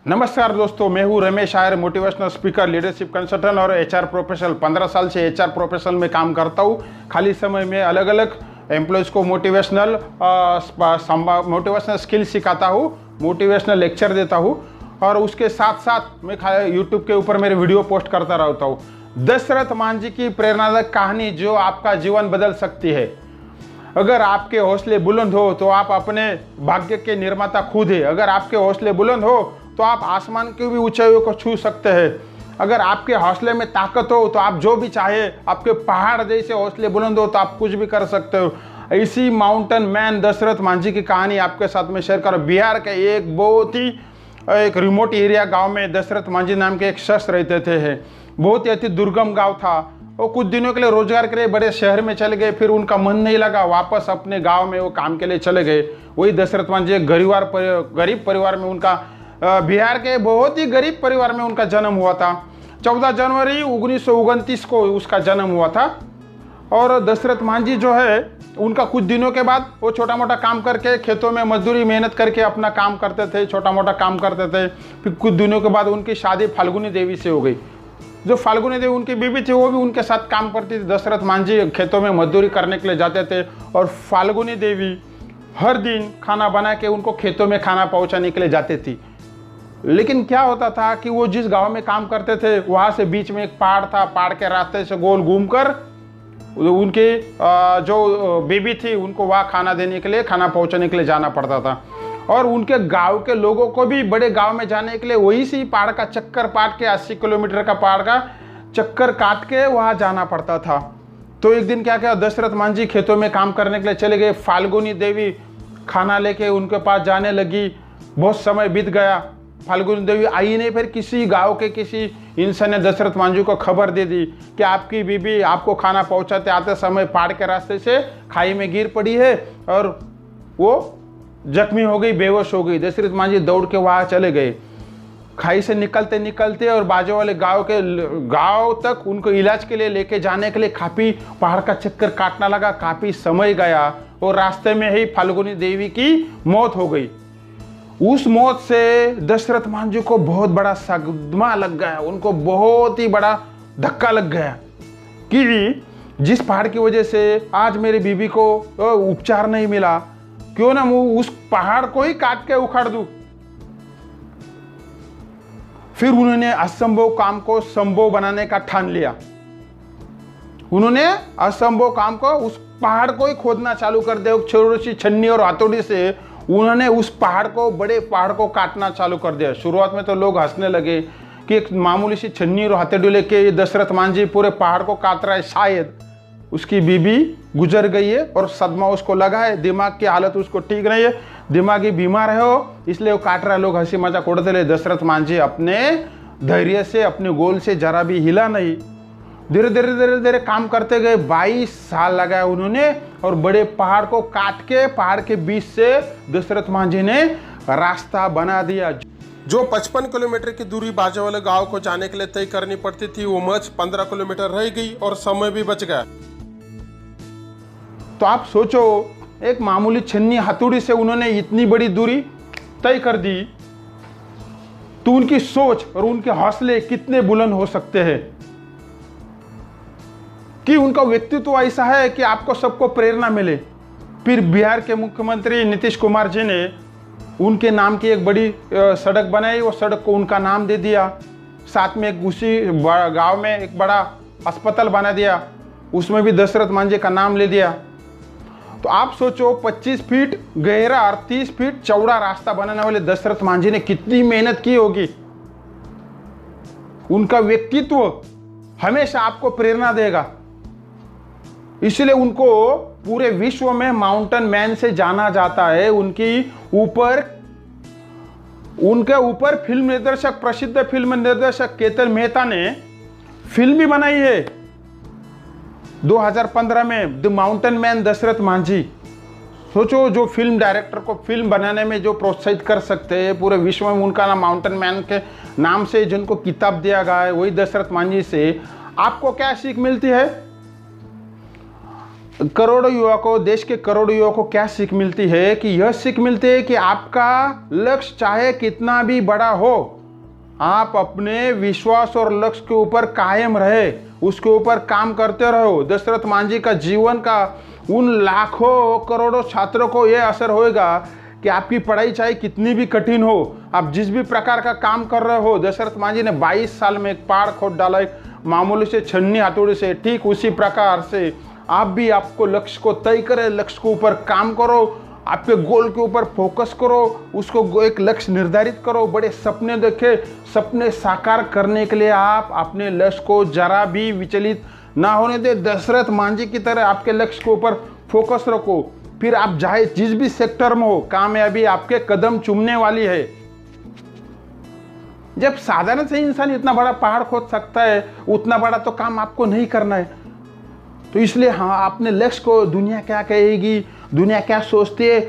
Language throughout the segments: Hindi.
नमस्कार दोस्तों, मैं हूं रमेश आयर, मोटिवेशनल स्पीकर, लीडरशिप कंसल्टेंट और एचआर प्रोफेशनल। 15 साल से एचआर प्रोफेशनल में काम करता हूं। खाली समय में अलग अलग एम्प्लॉयज़ को मोटिवेशनल स्किल सिखाता हूं, मोटिवेशनल लेक्चर देता हूं और उसके साथ साथ मैं यूट्यूब के ऊपर मेरे वीडियो पोस्ट करता रहता हूं। दशरथ मान जी की प्रेरणादायक कहानी जो आपका जीवन बदल सकती है। अगर आपके हौसले बुलंद हो तो आप अपने भाग्य के निर्माता खुद हैं। अगर आपके हौसले बुलंद हो तो आप आसमान की भी ऊंचाइयों को छू सकते हैं। अगर आपके हौसले में ताकत हो तो आप जो भी चाहे, आपके पहाड़ जैसे हौसले बुलंद हो तो आप कुछ भी कर सकते हो। इसी माउंटेन मैन दशरथ मांझी की कहानी आपके साथ में शेयर करो। बिहार के एक बहुत ही रिमोट एरिया गांव में दशरथ मांझी नाम के एक शख्स रहते थे। बहुत ही अति दुर्गम गांव था। वो कुछ दिनों के लिए रोजगार के लिए बड़े शहर में चले गए, फिर उनका मन नहीं लगा, वापस अपने गांव में वो काम के लिए चले गए। वही दशरथ मांझी एक गरीब परिवार में उनका बिहार के बहुत ही गरीब परिवार में उनका जन्म हुआ था। 14 जनवरी 1929 को उसका जन्म हुआ था। और दशरथ मांझी जो है उनका कुछ दिनों के बाद वो छोटा मोटा काम करके खेतों में मजदूरी मेहनत करके अपना काम करते थे, छोटा मोटा काम करते थे। फिर कुछ दिनों के बाद उनकी शादी फाल्गुनी देवी से हो गई। जो फाल्गुनी देवी उनकी बीवी थी वो भी उनके साथ काम करती थी। दशरथ मांझी खेतों में मजदूरी करने के लिए जाते थे और फाल्गुनी देवी हर दिन खाना बना के उनको खेतों में खाना पहुंचाने के लिए जाती थी। लेकिन क्या होता था कि वो जिस गांव में काम करते थे वहां से बीच में एक पहाड़ था। पहाड़ के रास्ते से गोल घूमकर उनके जो बेबी थी उनको वहाँ खाना देने के लिए, खाना पहुंचाने के लिए जाना पड़ता था। और उनके गांव के लोगों को भी बड़े गांव में जाने के लिए वही सी पहाड़ का चक्कर काट के 80 किलोमीटर का पहाड़ का चक्कर काट के वहाँ जाना पड़ता था। तो एक दिन क्या किया, दशरथ मांझी खेतों में काम करने के लिए चले गए। फाल्गुनी देवी खाना लेके उनके पास जाने लगी। बहुत समय बीत गया, फाल्गुनी देवी आई नहीं। फिर किसी गांव के किसी इंसान ने दशरथ मांझी को खबर दे दी कि आपकी बीबी आपको खाना पहुंचाते आते समय पहाड़ के रास्ते से खाई में गिर पड़ी है और वो जख्मी हो गई, बेहोश हो गई। दशरथ मांझी दौड़ के वहां चले गए। खाई से निकलते निकलते और बाजू वाले गांव तक उनको इलाज के लिए लेके जाने के लिए काफी पहाड़ का चक्कर काटना लगा। काफी समय गया और रास्ते में ही फाल्गुनी देवी की मौत हो गई। उस मौत से दशरथ मांझी को बहुत बड़ा सदमा लग गया। उनको बहुत ही बड़ा धक्का लग गया कि जिस पहाड़ की वजह से आज मेरी बीबी को उपचार नहीं मिला, क्यों ना मैं उस पहाड़ को ही काट के उखाड़ दूं। फिर उन्होंने असंभव काम को संभव बनाने का ठान लिया। उन्होंने असंभव काम को, उस पहाड़ को ही खोदना चालू कर दिया। छोटी सी छन्नी और हथौड़ी से उन्होंने उस पहाड़ को, बड़े पहाड़ को काटना चालू कर दिया। शुरुआत में तो लोग हंसने लगे कि एक मामूली सी छन्नी और हथौड़ी लेके दशरथ मांझी पूरे पहाड़ को काट रहा है। शायद उसकी बीबी गुजर गई है और सदमा उसको लगा है, दिमाग की हालत उसको ठीक नहीं है, दिमागी बीमार है वो, इसलिए वो काट रहा है। लोग हंसी मजाक उड़ाते रहे। दशरथ मांझी अपने धैर्य से, अपने गोल से जरा भी हिला नहीं। धीरे धीरे धीरे धीरे काम करते गए। 22 साल लगाया उन्होंने और बड़े पहाड़ को काट के पहाड़ के बीच से दशरथ मांझी ने रास्ता बना दिया। जो 55 किलोमीटर की दूरी बाजू वाले गांव को जाने के लिए तय करनी पड़ती थी, वो मच 15 किलोमीटर रह गई और समय भी बच गया। तो आप सोचो, एक मामूली छन्नी हथौड़ी से उन्होंने इतनी बड़ी दूरी तय कर दी, तो उनकी सोच और उनके हौसले कितने बुलंद हो सकते हैं कि उनका व्यक्तित्व ऐसा है कि आपको सबको प्रेरणा मिले। फिर बिहार के मुख्यमंत्री नीतीश कुमार जी ने उनके नाम की एक बड़ी सड़क बनाई। वो सड़क को उनका नाम दे दिया। साथ में उसी गांव में एक बड़ा अस्पताल बना दिया, उसमें भी दशरथ मांझी का नाम ले दिया। तो आप सोचो, 25 फीट गहरा और 30 फीट चौड़ा रास्ता बनाने वाले दशरथ मांझी ने कितनी मेहनत की होगी। उनका व्यक्तित्व हमेशा आपको प्रेरणा देगा। इसलिए उनको पूरे विश्व में माउंटेन मैन से जाना जाता है। उनके ऊपर फिल्म निर्देशक, प्रसिद्ध फिल्म निर्देशक केतन मेहता ने फिल्म भी बनाई है 2015 में, the mountain man Dashrath Manjhi. सोचो, जो फिल्म डायरेक्टर को फिल्म बनाने में जो प्रोत्साहित कर सकते हैं पूरे विश्व में, उनका नाम माउंटेन मैन के नाम से जिनको किताब दिया गया है, वही दशरथ मांझी से आपको क्या सीख मिलती है? करोड़ों युवा को, देश के करोड़ों युवा को क्या सीख मिलती है कि यह सीख मिलती है कि आपका लक्ष्य चाहे कितना भी बड़ा हो, आप अपने विश्वास और लक्ष्य के ऊपर कायम रहे, उसके ऊपर काम करते रहो। दशरथ मांझी का जीवन का उन लाखों करोड़ों छात्रों को यह असर होएगा कि आपकी पढ़ाई चाहे कितनी भी कठिन हो, आप जिस भी प्रकार का काम कर रहे हो। दशरथ मांझी ने 22 साल में एक पहाड़ खोद डाला, एक मामूली से छन्नी हथौड़ी से। ठीक उसी प्रकार से आप भी आपको लक्ष्य को तय करें, लक्ष्य के ऊपर काम करो, आपके गोल के ऊपर फोकस करो, उसको एक लक्ष्य निर्धारित करो, बड़े सपने देखे। सपने साकार करने के लिए आप अपने लक्ष्य को जरा भी विचलित ना होने दे। दशरथ मांझी की तरह आपके लक्ष्य के ऊपर फोकस रखो, फिर आप चाहे जिस भी सेक्टर में हो, कामयाबी आपके कदम चूमने वाली है। जब साधारण से इंसान इतना बड़ा पहाड़ खोद सकता है, उतना बड़ा तो काम आपको नहीं करना है। तो इसलिए हाँ, अपने लक्ष्य को दुनिया क्या कहेगी, दुनिया क्या सोचती है,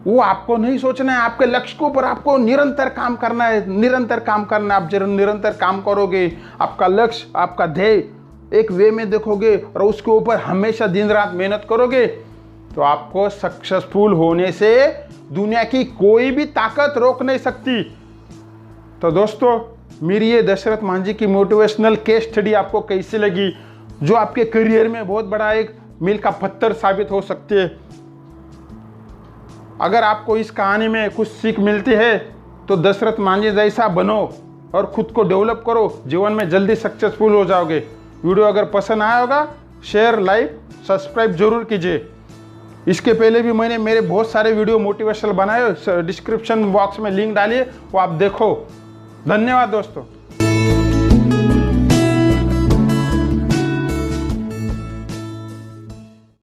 वो आपको नहीं सोचना है। आपके लक्ष्य के ऊपर आपको निरंतर काम करना है, निरंतर काम करना है। आप जब निरंतर काम करोगे, आपका लक्ष्य, आपका ध्येय एक वे में देखोगे और उसके ऊपर हमेशा दिन रात मेहनत करोगे, तो आपको सक्सेसफुल होने से दुनिया की कोई भी ताकत रोक नहीं सकती। तो दोस्तों, मेरी ये दशरथ मांझी की मोटिवेशनल केस स्टडी आपको कैसी लगी, जो आपके करियर में बहुत बड़ा एक मील का पत्थर साबित हो सकती है। अगर आपको इस कहानी में कुछ सीख मिलती है तो दशरथ मांझी जैसा बनो और खुद को डेवलप करो, जीवन में जल्दी सक्सेसफुल हो जाओगे। वीडियो अगर पसंद आया होगा, शेयर, लाइक, सब्सक्राइब जरूर कीजिए। इसके पहले भी मैंने मेरे बहुत सारे वीडियो मोटिवेशनल बनाए, डिस्क्रिप्शन बॉक्स में लिंक डालिए, वो आप देखो। धन्यवाद दोस्तों।